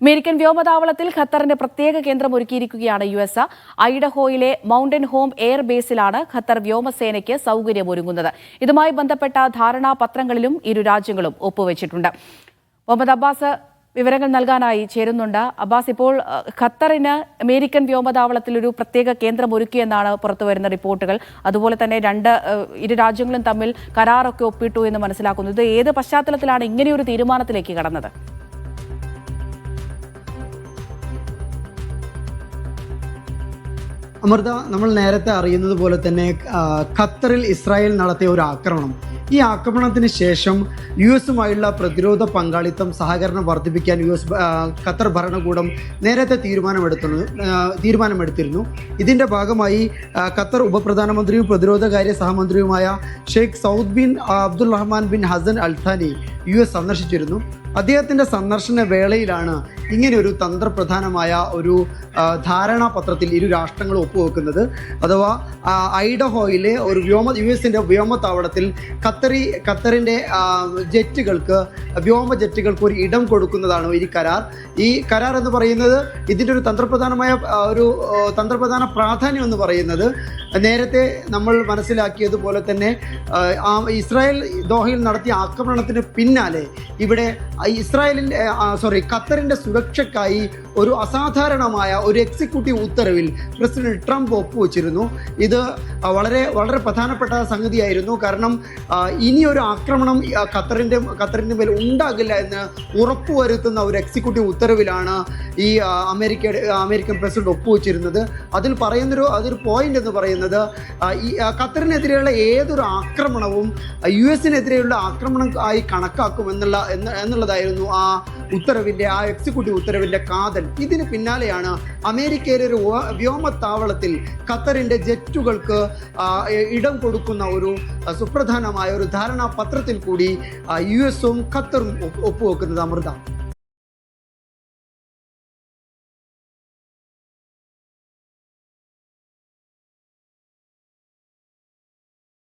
American വ്യോമതാവളത്തിൽ ഖത്തറിന്റെ പ്രത്യേക കേന്ദ്രം ഒരുക്കിയിരിക്കുകയാണ് യുഎസ്. ഐഡഹോയിലെ മൗണ്ടൻ ഹോം എയർ ബേസിലാണ് ഖത്തർ വ്യോമസേനയ്ക്ക് സൗകര്യമൊരുങ്ങുന്നത്. ഇതുമായി ബന്ധപ്പെട്ട ധാരണാപത്രങ്ങളിലും ഇരു രാജ്യങ്ങളും ഒപ്പുവെച്ചിട്ടുണ്ട്. മുഹമ്മദ് അബ്ബാസ് വിവരങ്ങൾ നൽകാനായി ചേരുന്നുണ്ട്. അബ്ബാസ്, ഇപ്പോൾ ഖത്തറിന് അമേരിക്കൻ വ്യോമതാവളത്തിൽ ഒരു പ്രത്യേക കേന്ദ്രം ഒരുക്കിയെന്നാണ് പുറത്തുവരുന്ന റിപ്പോർട്ടുകൾ. അതുപോലെ തന്നെ ഇരു രാജ്യങ്ങളും തമ്മിൽ കരാറൊക്കെ ഒപ്പിട്ടു എന്ന് മനസ്സിലാക്കുന്നു. ഇത് ഏത് പശ്ചാത്തലത്തിലാണ് ഇങ്ങനെയൊരു തീരുമാനത്തിലേക്ക് കടന്നത്? അമൃത, നമ്മൾ നേരത്തെ അറിയുന്നത് പോലെ തന്നെ ഖത്തറിൽ ഇസ്രായേൽ നടത്തിയ ഒരു ആക്രമണം, ഈ ആക്രമണത്തിന് ശേഷം യുഎസുമായുള്ള പ്രതിരോധ പങ്കാളിത്തം സഹകരണം വർദ്ധിപ്പിക്കാൻ ഖത്തർ ഭരണകൂടം നേരത്തെ തീരുമാനമെടുത്തിരുന്നു. ഇതിൻ്റെ ഭാഗമായി ഖത്തർ ഉപപ്രധാനമന്ത്രിയും പ്രതിരോധകാര്യ സഹമന്ത്രിയുമായ Sheikh Saud bin Abdul Rahman bin Hassan Al Thani US സന്ദർശിച്ചിരുന്നു. അദ്ദേഹത്തിൻ്റെ സന്ദർശന വേളയിലാണ് ഇങ്ങനെയൊരു തന്ത്രപ്രധാനമായ ഒരു ധാരണാപത്രത്തിൽ ഇരു രാഷ്ട്രങ്ങളും ഒപ്പുവെക്കുന്നത്. അഥവാ ഐഡഹോയിലെ ഒരു യുഎസിൻ്റെ വ്യോമത്താവളത്തിൽ ഖത്തറിൻ്റെ വ്യോമ ജെറ്റുകൾക്ക് ഒരു ഇടം കൊടുക്കുന്നതാണ് ഈ കരാർ. ഈ കരാർ എന്ന് പറയുന്നത് ഇതിൻ്റെ ഒരു തന്ത്രപ്രധാന പ്രാധാന്യം എന്ന് പറയുന്നത്, നേരത്തെ നമ്മൾ മനസ്സിലാക്കിയതുപോലെ തന്നെ ഇസ്രായേൽ ദോഹയിൽ നടത്തിയ ആക്രമണത്തിന് പിന്നാലെ ഇവിടെ ഖത്തറിൻ്റെ സുരക്ഷയ്ക്കായി ഒരു അസാധാരണമായ ഒരു എക്സിക്യൂട്ടീവ് ഉത്തരവിൽ പ്രസിഡന്റ് ട്രംപ് ഒപ്പുവെച്ചിരുന്നു. ഇത് വളരെ വളരെ പ്രധാനപ്പെട്ട സംഗതിയായിരുന്നു. കാരണം ഇനിയൊരു ആക്രമണം ഖത്തറിൻ്റെ മേൽ ഉണ്ടാകില്ല എന്ന് ഉറപ്പുവരുത്തുന്ന ഒരു എക്സിക്യൂട്ടീവ് ഉത്തരവിലാണ് ഈ അമേരിക്കൻ പ്രസിഡന്റ് ഒപ്പുവെച്ചിരുന്നത്. അതൊരു പോയിന്റ് എന്ന് പറയുന്നത്, ഈ ഖത്തറിനെതിരെയുള്ള ഏതൊരു ആക്രമണവും യുഎസിനെതിരെയുള്ള ആക്രമണം ആയി കണക്കാക്കും എന്നുള്ളതായിരുന്നു ആ എക്സിക്യൂട്ടീവ് ഉത്തരവിന്റെ കാതൽ. ഇതിന് പിന്നാലെയാണ് അമേരിക്കയിലെ ഒരു വ്യോമത്താവളത്തിൽ ഖത്തറിന്റെ ജെറ്റുകൾക്ക് ഇടം കൊടുക്കുന്ന ഒരു സുപ്രധാനമായ ഒരു ധാരണാപത്രത്തിൽ കൂടി യുഎസും ഖത്തറും ഒപ്പുവെക്കുന്നത്. അമൃത.